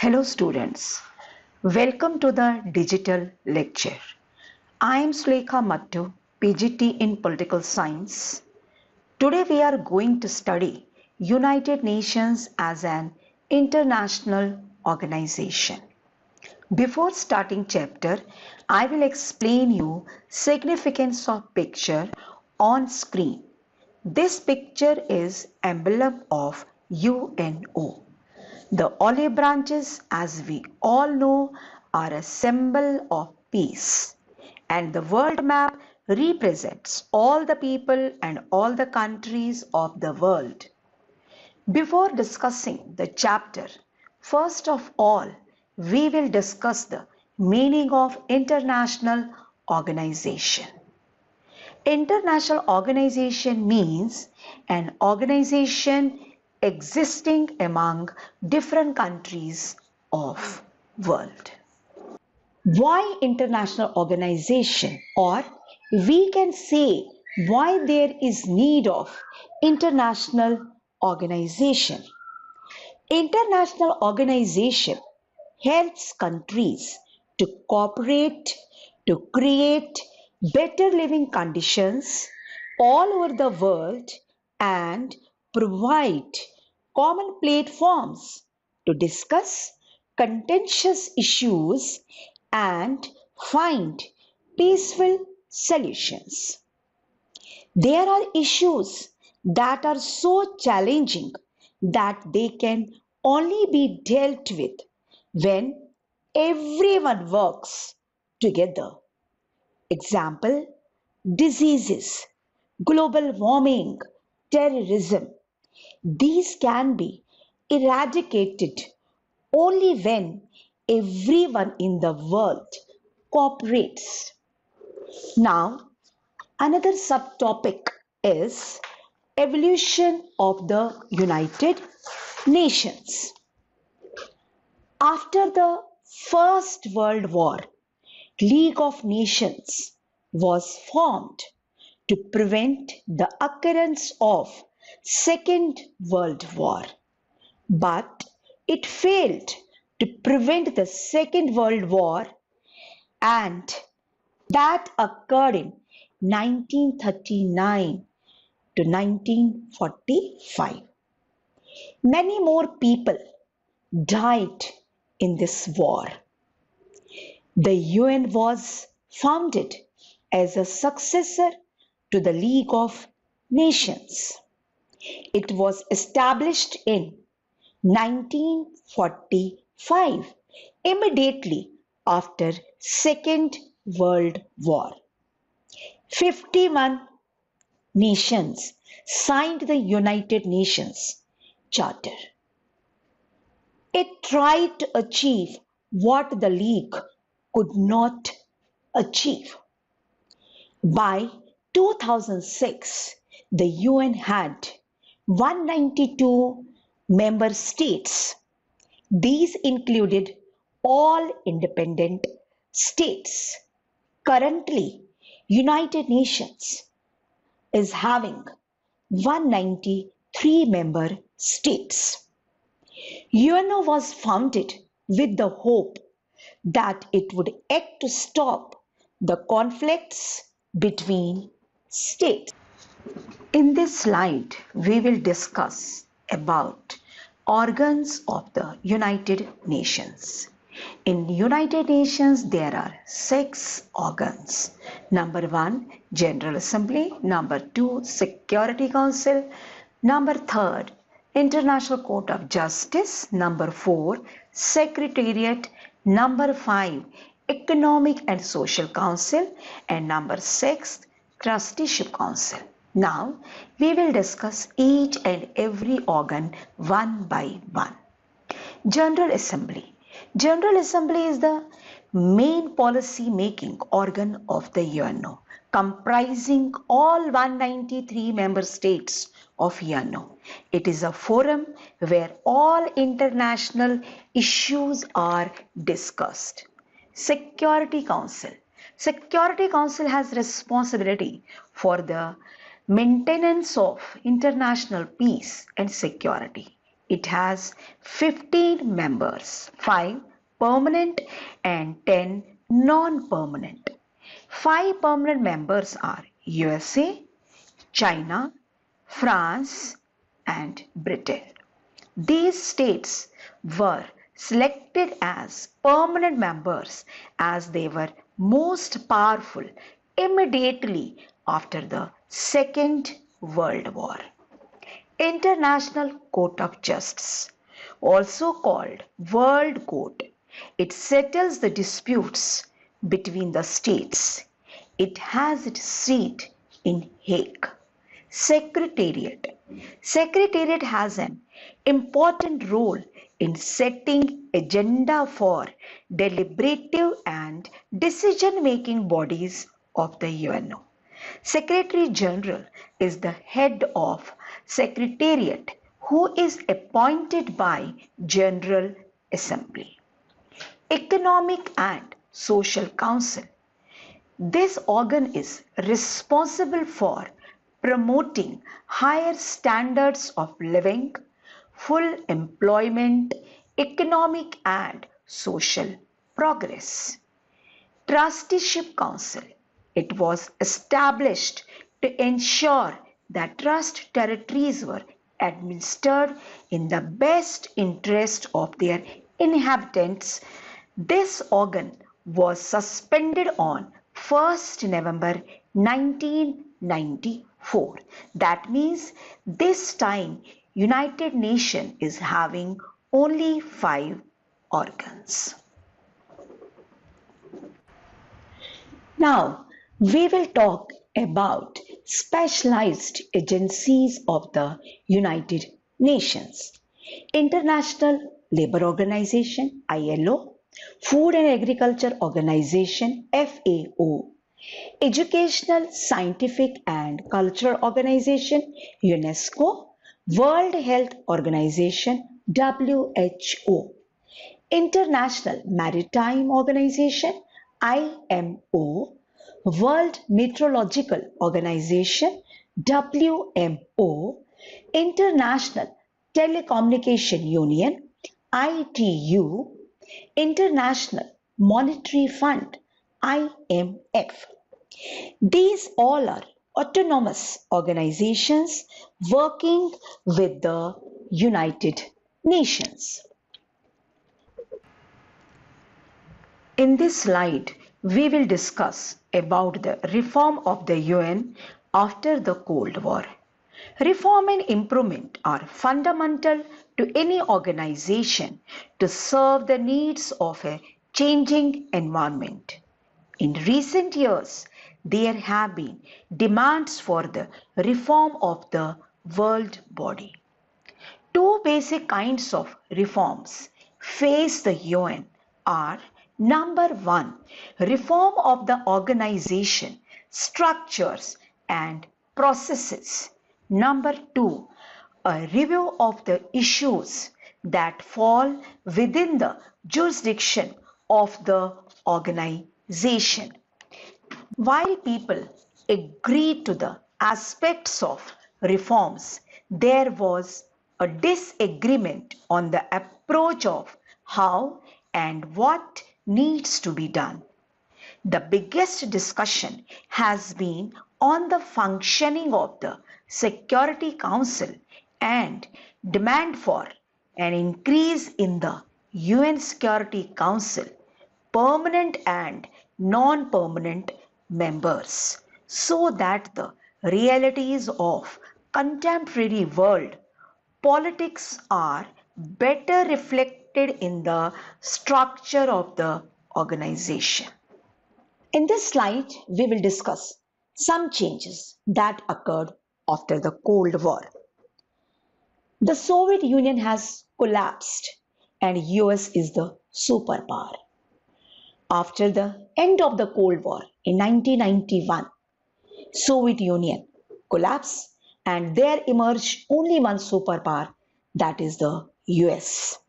Hello students, welcome to the digital lecture. I am Sulekha Mattu, PGT in Political Science. Today we are going to study United Nations as an international organization. Before starting chapter, I will explain you significance of picture on screen. This picture is emblem of UNO. The olive branches, as we all know, are a symbol of peace, and the world map represents all the people and all the countries of the world. Before discussing the chapter, first of all, we will discuss the meaning of international organization. International organization means an organization existing among different countries of world. Why international organization, or we can say why there is need of international organization. International organization helps countries to cooperate to create better living conditions all over the world and provide common platforms to discuss contentious issues and find peaceful solutions. There are issues that are so challenging that they can only be dealt with when everyone works together. Example, diseases, global warming, terrorism. These can be eradicated only when everyone in the world cooperates. Now, another subtopic is evolution of the United Nations. After the First World War, League of Nations was formed to prevent the occurrence of Second World War, but it failed to prevent the Second World War, and that occurred in 1939 to 1945. Many more people died in this war. The UN was founded as a successor to the League of Nations. It was established in 1945, immediately after Second World War. 51 nations signed the United Nations Charter. It tried to achieve what the League could not achieve. By 2006, the UN had 192 member states. These included all independent states. Currently, United Nations is having 193 member states. UNO was founded with the hope that it would act to stop the conflicts between states. In this slide, we will discuss about organs of the United Nations. In United Nations, there are 6 organs. Number 1, General Assembly. Number 2, Security Council. Number 3, International Court of Justice. Number 4, Secretariat. Number 5, Economic and Social Council. And number 6, Trusteeship Council. Now, we will discuss each and every organ one by one. General Assembly. General Assembly is the main policy making organ of the UNO, comprising all 193 member states of UNO. It is a forum where all international issues are discussed. Security Council. Security Council has responsibility for the maintenance of international peace and security. it has 15 members, 5 permanent and 10 non-permanent. 5 permanent members are USA, China, France, and Britain. These states were selected as permanent members as they were most powerful immediately after the Second World War. International Court of Justice, also called World Court, it settles the disputes between the states. It has its seat in Hague. Secretariat. Secretariat has an important role in setting agenda for deliberative and decision-making bodies of the UNO. Secretary General is the head of Secretariat who is appointed by General Assembly. Economic and Social Council. This organ is responsible for promoting higher standards of living, full employment, economic and social progress. Trusteeship Council. It was established to ensure that trust territories were administered in the best interest of their inhabitants. This organ was suspended on 1st November 1994. That means this time United Nations is having only 5 organs. Now we will talk about specialized agencies of the United Nations. International Labour Organization (ILO), Food and Agriculture Organization (FAO), Educational, Scientific and Cultural Organization (UNESCO), World Health Organization (WHO), International Maritime Organization (IMO), World Meteorological Organization (WMO), International Telecommunication Union (ITU), International Monetary Fund (IMF). These all are autonomous organizations working with the United Nations. In this slide, we will discuss about the reform of the UN after the Cold War. Reform and improvement are fundamental to any organization to serve the needs of a changing environment. In recent years, there have been demands for the reform of the world body. 2 basic kinds of reforms face the UN are: number 1, reform of the organization, structures and processes. Number 2, a review of the issues that fall within the jurisdiction of the organization. While people agreed to the aspects of reforms, there was a disagreement on the approach of how and what needs to be done. The biggest discussion has been on the functioning of the Security Council and demand for an increase in the UN Security Council permanent and non-permanent members so that the realities of contemporary world politics are better reflected in the structure of the organization. In this slide, we will discuss some changes that occurred after the Cold War. The Soviet Union has collapsed and US is the superpower. After the end of the Cold War in 1991, Soviet Union collapsed and there emerged only one superpower, that is the US.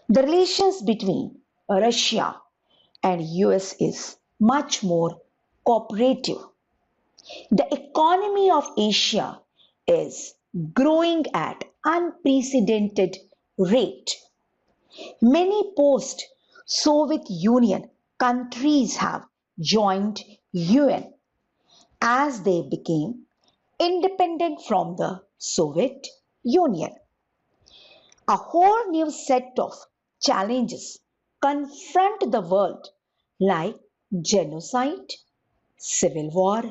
The relations between Russia and US is much more cooperative. The economy of Asia is growing at unprecedented rate. Many post-Soviet Union countries have joined UN as they became independent from the Soviet Union. A whole new set of challenges confront the world like genocide, civil war,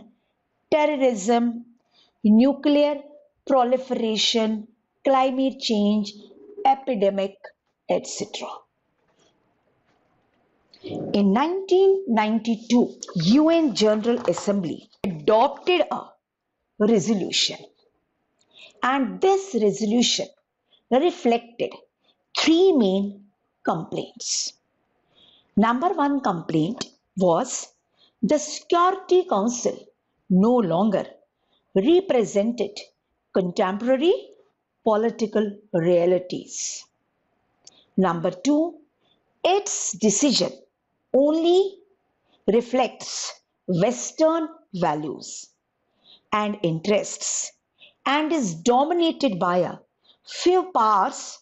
terrorism, nuclear proliferation, climate change, epidemic, etc. In 1992, UN General Assembly adopted a resolution, and this resolution reflected three main complaints. Number one complaint was the Security Council no longer represented contemporary political realities. Number two, its decision only reflects Western values and interests and is dominated by a few powers.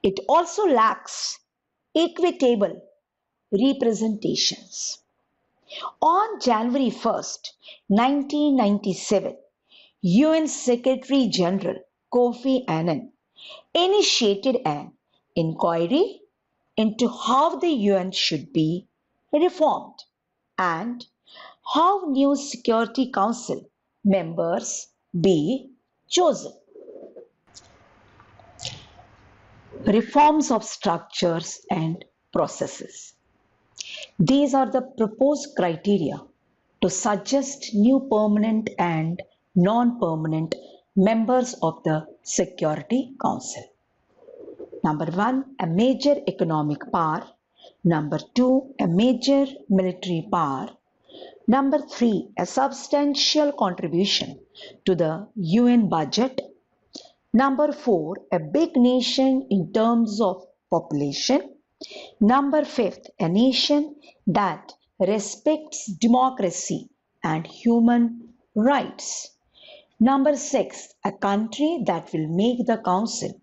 It also lacks equitable representations. On January 1st, 1997, UN Secretary General Kofi Annan initiated an inquiry into how the UN should be reformed and how new Security Council members be chosen. Reforms of structures and processes. These are the proposed criteria to suggest new permanent and non-permanent members of the Security Council. Number one, a major economic power. Number two, a major military power. Number three, a substantial contribution to the UN budget. Number four, a big nation in terms of population. Number fifth, a nation that respects democracy and human rights. Number six, a country that will make the council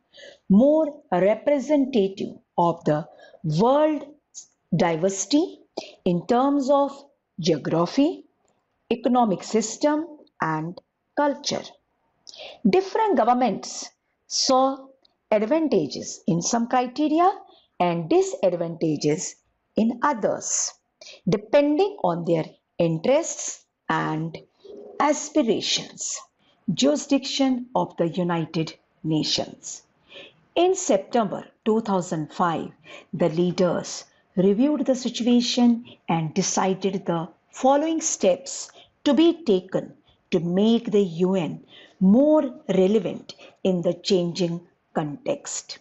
more representative of the world's diversity in terms of geography, economic system, and culture. Different governments saw advantages in some criteria and disadvantages in others, depending on their interests and aspirations. Jurisdiction of the United Nations. In September 2005, the leaders reviewed the situation and decided the following steps to be taken to make the UN more relevant in the changing context.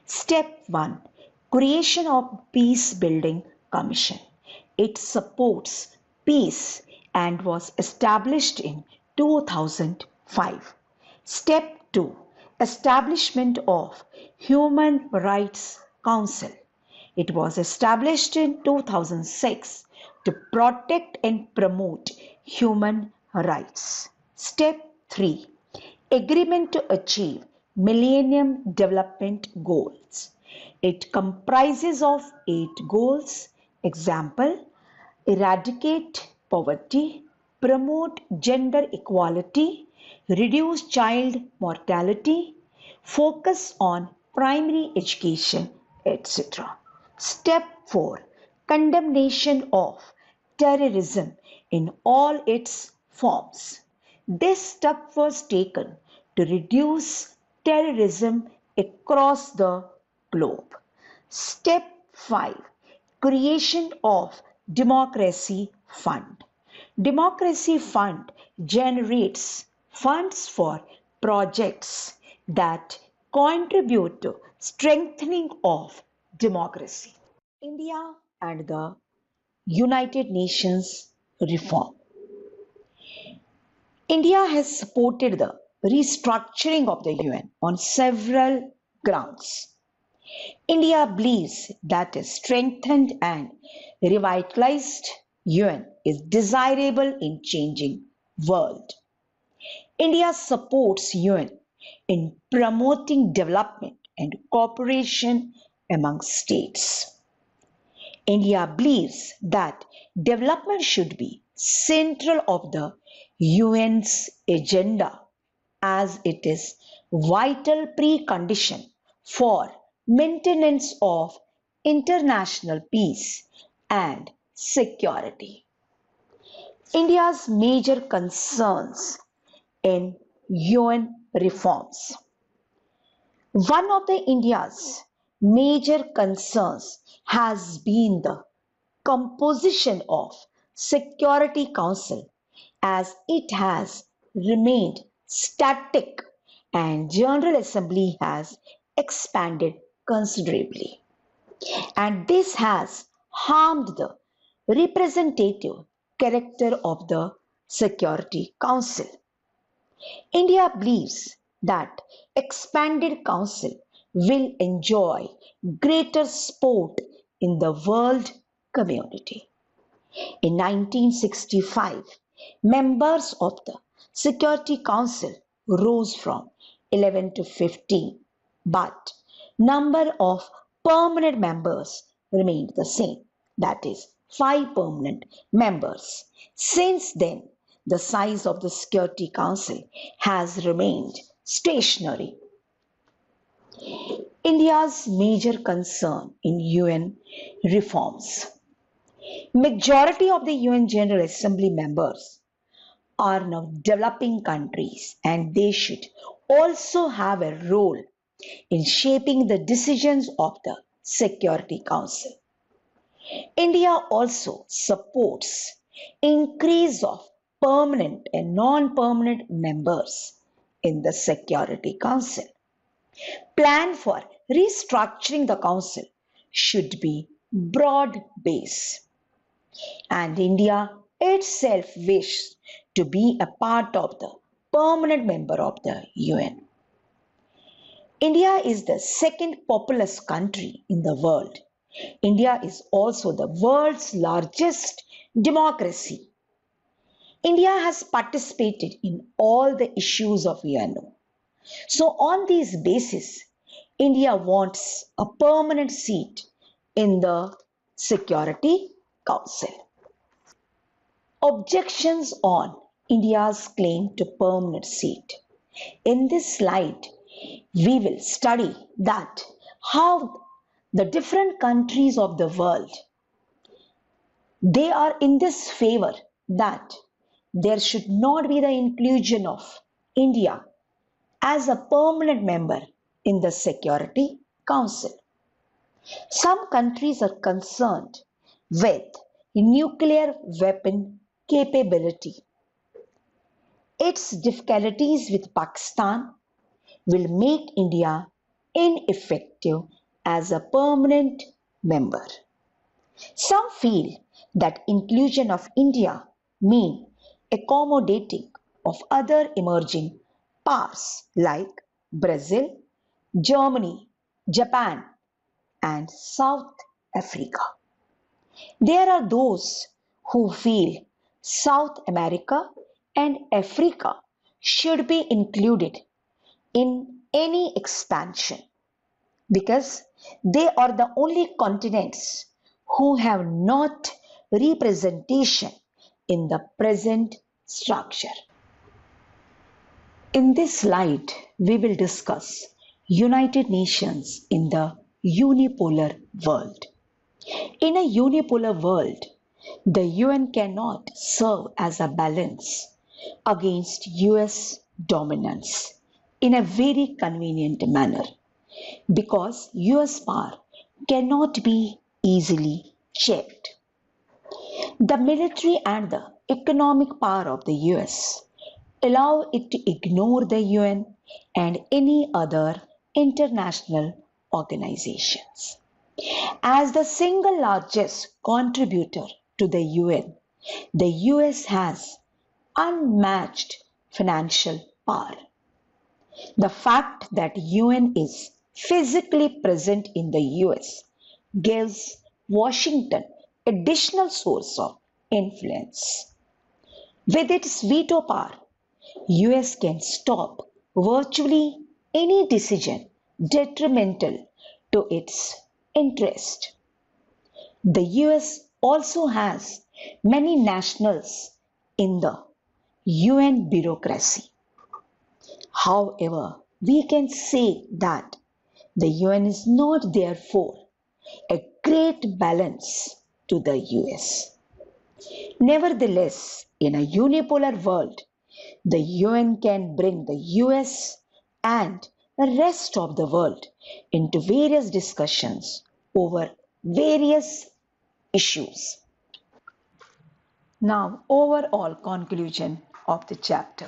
Step 1. Creation of Peace Building Commission. It supports peace and was established in 2005. Step 2. Establishment of Human Rights Council. It was established in 2006 to protect and promote human rights. Step 3. Agreement to achieve Millennium Development Goals. It comprises of 8 goals. Example, eradicate poverty, promote gender equality, reduce child mortality, focus on primary education, etc. Step 4. Condemnation of terrorism in all its forms. This step was taken to reduce terrorism across the globe. Step 5. Creation of Democracy Fund. Democracy Fund generates funds for projects that contribute to strengthening of democracy. India and the United Nations reform. India has supported the restructuring of the UN on several grounds. India believes that a strengthened and revitalized UN is desirable in changing world. India supports UN in promoting development and cooperation among states. India believes that development should be central of the UN's agenda as it is vital precondition for maintenance of international peace and security. India's major concerns in UN reforms. One of the India's major concerns has been the composition of Security Council as it has remained static and General Assembly has expanded considerably. And this has harmed the representative character of the Security Council. India believes that expanded council will enjoy greater support in the world community. In 1965, members of the Security Council rose from 11 to 15, but number of permanent members remained the same, that is 5 permanent members. Since then, the size of the Security Council has remained stationary. India's major concern in UN reforms. Majority of the UN General Assembly members are now developing countries and they should also have a role in shaping the decisions of the Security Council. India also supports increase of permanent and non-permanent members in the Security Council. Plan for restructuring the council should be broad-based, and India itself wishes to be a part of the permanent member of the UN. India is the second populous country in the world. India is also the world's largest democracy. India has participated in all the issues of UNO. So on this basis, India wants a permanent seat in the Security Council. Objections on India's claim to permanent seat. In this slide, we will study that how the different countries of the world, they are in this favor that there should not be the inclusion of India as a permanent member in the Security Council. Some countries are concerned with nuclear weapon capability. Its difficulties with Pakistan will make India ineffective as a permanent member. Some feel that inclusion of India means accommodating of other emerging powers like Brazil, Germany, Japan, and South Africa. There are those who feel South America and Africa should be included in any expansion because they are the only continents who have not representation in the present structure. In this slide, we will discuss United Nations in the unipolar world. In a unipolar world, the UN cannot serve as a balance against US dominance in a very convenient manner because US power cannot be easily checked. The military and the economic power of the US allow it to ignore the UN and any other international organizations. As the single largest contributor to the UN, the US has unmatched financial power. The fact that UN is physically present in the US gives Washington additional source of influence. With its veto power, US can stop virtually any decision detrimental to its interest. The US also has many nationals in the UN bureaucracy. However, we can say that the UN is not therefore a great balance to the US. Nevertheless, in a unipolar world, the UN can bring the US and the rest of the world into various discussions over various issues. Now, overall conclusion of the chapter.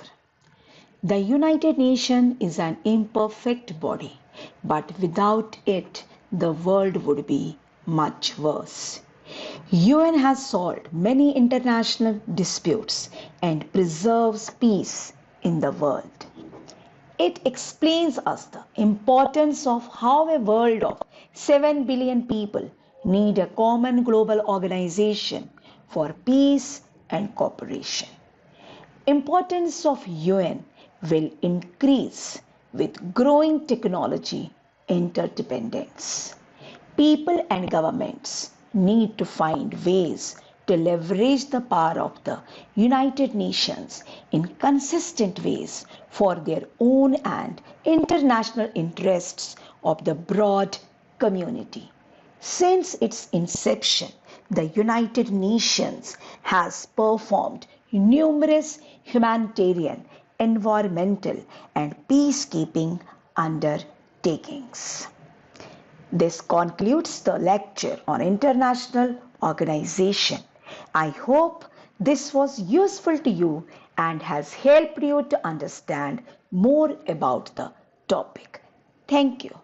The United Nations is an imperfect body, but without it, the world would be much worse. UN has solved many international disputes and preserves peace in the world. It explains us the importance of how a world of 7 billion people need a common global organization for peace and cooperation. Importance of UN will increase with growing technology interdependence. People and governments need to find ways to leverage the power of the United Nations in consistent ways for their own and international interests of the broad community. Since its inception, the United Nations has performed numerous humanitarian, environmental, and peacekeeping undertakings. This concludes the lecture on international organization. I hope this was useful to you and has helped you to understand more about the topic. Thank you.